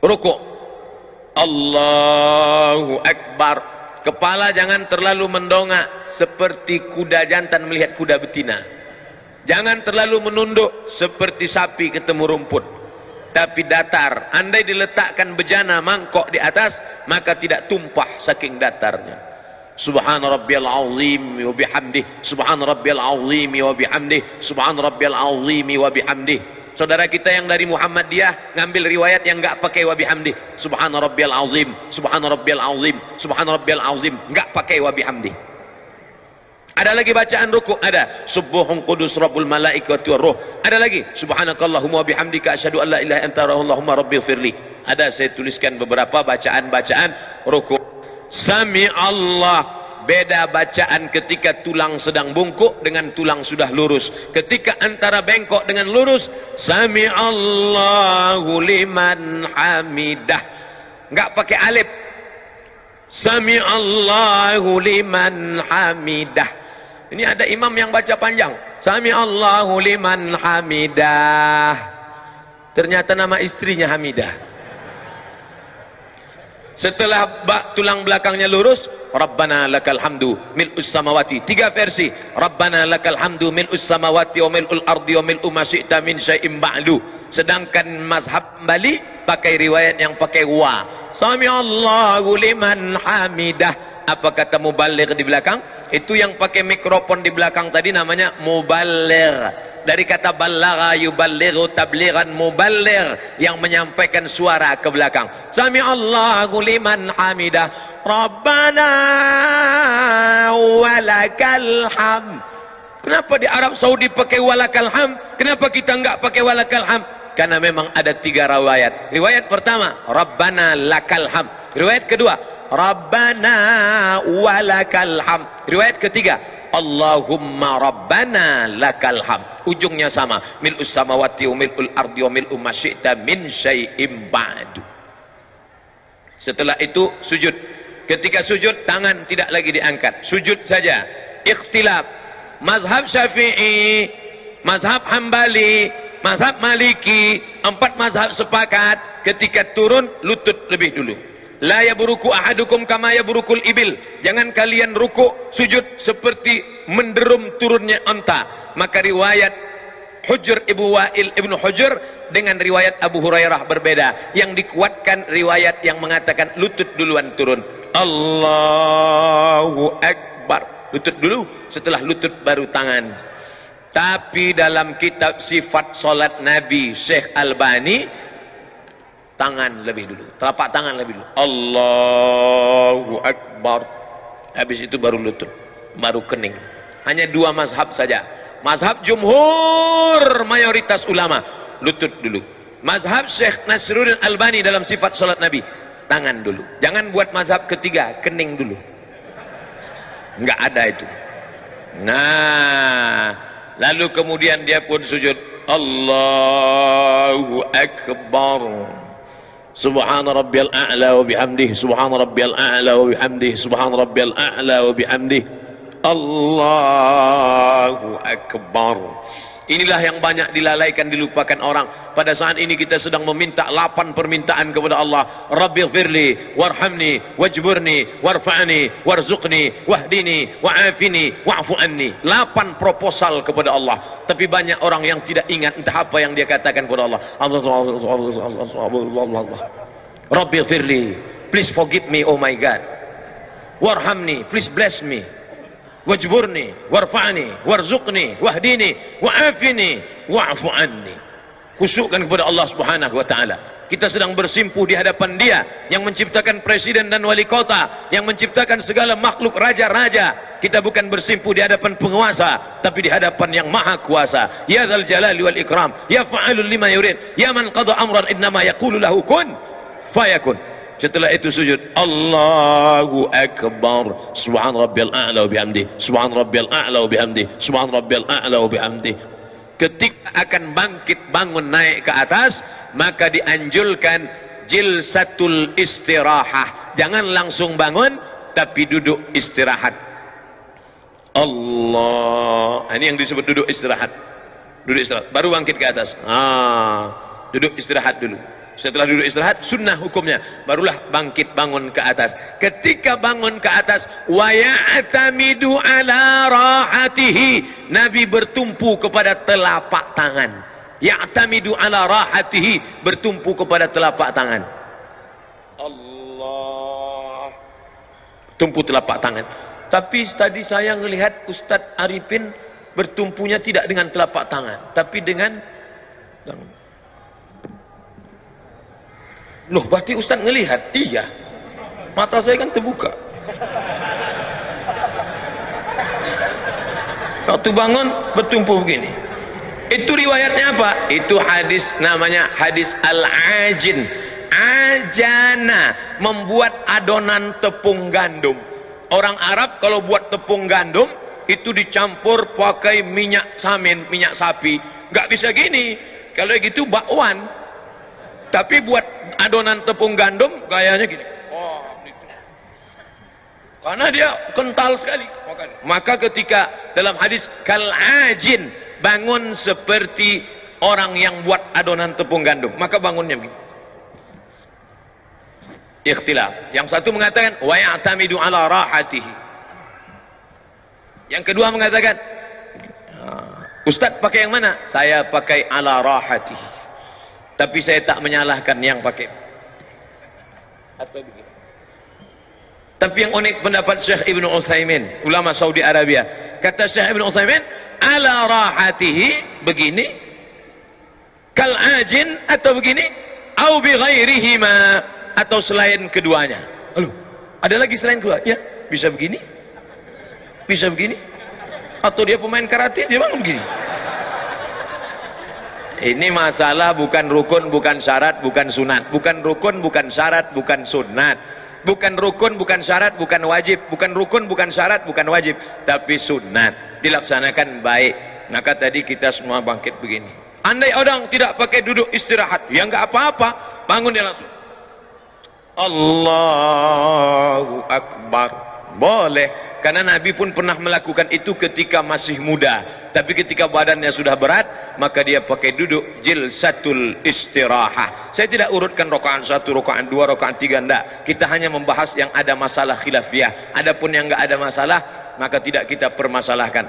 Rukuk, Allahu Akbar. Kepala jangan terlalu mendongak seperti kuda jantan melihat kuda betina. Jangan terlalu menunduk seperti sapi ketemu rumput, tapi datar. Andai diletakkan bejana mangkok di atas, maka tidak tumpah saking datarnya. Subhana rabbiyal azim wa bihamdih, subhana rabbiyal azim wa bihamdih, subhana rabbiyal azim wa bihamdih. Saudara kita yang dari Muhammadiyah ngambil riwayat yang enggak pakai wa bihamdih, subhana rabbiyal azim, subhana rabbiyal azim, subhana rabbiyal azim, enggak pakai wa bihamdih. Ada lagi bacaan rukuk, ada subuhun qudus rabbul malaikati war ruh. Ada lagi subhanakallahumma wa bihamdika asyhadu an la ilaha illa anta allahumma rabbighfirli. Ada saya tuliskan beberapa bacaan-bacaan rukuk. Sami Allah. Beda bacaan ketika tulang sedang bungkuk dengan tulang sudah lurus. Ketika antara bengkok dengan lurus, Sami Allahu liman hamidah. Enggak pakai alif. Sami Allahu liman hamidah. Ini ada imam yang baca panjang. Sami Allahu liman hamidah. Ternyata nama istrinya Hamidah. Setelah tulang belakangnya lurus, Rabbana lakal hamdu mil'us samawati. 3 versi. Rabbana lakal hamdu mil'us samawati wa mil'ul ardi wa mil'u ma syi'ta min syai'im ba'du. Sedangkan mazhab Bali pakai riwayat yang pakai wa. Sami Allahu liman hamidah. Apa kata muballigh di belakang? Itu yang pakai mikrofon di belakang tadi namanya muballigh. Dari kata ballagha yuballighu tablighan, muballigh yang menyampaikan suara ke belakang. Sami Allahu liman hamidah. Rabbana walakal ham. Kenapa di Arab Saudi pakai walakal ham? Kenapa kita enggak pakai walakal ham? Karena memang ada 3 riwayat. Riwayat pertama, Rabbana lakal ham. Riwayat kedua, Rabbana walakal ham. Riwayat ketiga, Allahumma Rabbana lakal ham. Ujungnya sama, mil'us samawati wa mil'ul ardi wa mil'u ma syi'ta min syai'im ba'du. Setelah itu sujud. Ketika sujud, tangan tidak lagi diangkat, sujud saja. Ikhtilaf mazhab Syafi'i, mazhab Hambali, mazhab Maliki, 4 mazhab sepakat ketika turun lutut lebih dulu. La yabruku ahadukum kama yabrukul ibil. Jangan kalian rukuk sujud seperti menderum turunnya unta. Maka riwayat Hujr Ibnu Wa'il Ibnu Hujr dengan riwayat Abu Hurairah berbeda. Yang dikuatkan riwayat yang mengatakan lutut duluan turun. Allahu Akbar. Lutut dulu, setelah lutut baru tangan. Tapi dalam kitab sifat salat Nabi Syekh Albani, tangan lebih dulu, telapak tangan lebih dulu. Allahu Akbar. Habis itu baru lutut, baru kening. Hanya 2 mazhab saja. Mazhab jumhur mayoritas ulama, lutut dulu. Mazhab Syekh Nasruddin Albani dalam sifat salat Nabi, tangan dulu. Jangan buat mazhab ketiga, kening dulu. Enggak ada itu. Nah, lalu kemudian dia pun sujud. Allahu Akbar. Subhana rabbiyal a'la wa bihamdih, subhana rabbiyal a'la wa bihamdih, subhana rabbiyal a'la wa bihamdih. Allahu Akbar. Inilah yang banyak dilalaikan, dilupakan orang. Pada saat ini kita sedang meminta 8 permintaan kepada Allah. Rabbighfirli warhamni wajburni warfa'ni warzuqni wahdini wa'afini wa'fu anni. 8 proposal kepada Allah. Tapi banyak orang yang tidak ingat entah apa yang dia katakan kepada Allah. Rabbighfirli, please forgive me, oh my God. Warhamni, please bless me. Wajburni warfa'ni warzuqni wahdini wa'afini wa'fu anni. Khusyukkan kepada Allah Subhanahu wa taala. Kita sedang bersimpuh di hadapan Dia yang menciptakan presiden dan wali kota, yang menciptakan segala makhluk raja-raja. Kita bukan bersimpuh di hadapan penguasa, tapi di hadapan yang maha kuasa. Ya dzal jalali wal ikram, ya fa'alul lima yurid, ya man qada amran innama yaqulu lahu kun fayakun. Setelah itu sujud. Allahu Akbar. Subhan rabbiyal a'la wa bihamdih, subhan rabbiyal a'la wa bihamdih, subhan rabbiyal a'la wa bihamdih. Ketika akan bangkit bangun naik ke atas, maka dianjurkan jilsatul istirahah. Jangan langsung bangun, tapi duduk istirahat. Allah. Ini yang disebut duduk istirahat. Duduk istirahat, baru bangkit ke atas. Duduk istirahat dulu. Setelah duduk istirahat, sunnah hukumnya, barulah bangkit bangun ke atas. Ketika bangun ke atas, wa ya'tamidu ala rahatihi, Nabi bertumpu kepada telapak tangan. Ya'tamidu ala rahatihi, bertumpu kepada telapak tangan. Allah, tumpu telapak tangan. Tapi tadi saya melihat Ustadz Arifin bertumpunya tidak dengan telapak tangan, tapi dengan loh, berarti Ustaz ngelihat? Iya, mata saya kan terbuka. Waktu bangun bertumpu begini. Itu riwayatnya apa? Itu hadis, namanya hadis al-ajin. Ajana, membuat adonan tepung gandum. Orang Arab kalau buat tepung gandum itu dicampur pakai minyak samin, minyak sapi. Nggak bisa gini. Kalau gitu bakwan. Tapi buat adonan tepung gandum gayanya gini. Oh, gitu. Karena dia kental sekali. Maka ketika dalam hadis kalajin, bangun seperti orang yang buat adonan tepung gandum, maka bangunnya begini. Ikhtilaf. Yang satu mengatakan wa ya'tamidu ala rahatihi. Yang kedua mengatakan, Ustaz pakai yang mana? Saya pakai ala rahatihi. Tapi saya tak menyalahkan yang pakai. Atau begini. Tapi yang unik pendapat Syekh Ibn Utsaimin, ulama Saudi Arabia. Kata Syekh Ibn Utsaimin, ala rahatihi, begini, kal ajin, atau begini, au bi ghairihima, atau selain keduanya. Halo, ada lagi selain kedua? Ya, bisa begini, bisa begini, atau dia pemain karate, dia bangun begini. Ini masalah bukan rukun, bukan syarat, bukan sunat. Bukan rukun, bukan syarat, bukan sunat. Bukan rukun, bukan syarat, bukan wajib. Bukan rukun, bukan syarat, bukan wajib. Tapi sunat. Dilaksanakan baik. Maka tadi kita semua bangkit begini. Andai orang tidak pakai duduk istirahat, ya nggak apa-apa. Bangun dia langsung. Allahu Akbar. Boleh. Karena Nabi pun pernah melakukan itu ketika masih muda. Tapi ketika badannya sudah berat, maka dia pakai duduk jilsatul istirahah. Saya tidak urutkan rakaat 1, rakaat 2, rakaat 3, enggak. Kita hanya membahas yang ada masalah khilafiyah. Adapun yang enggak ada masalah, maka tidak kita permasalahkan.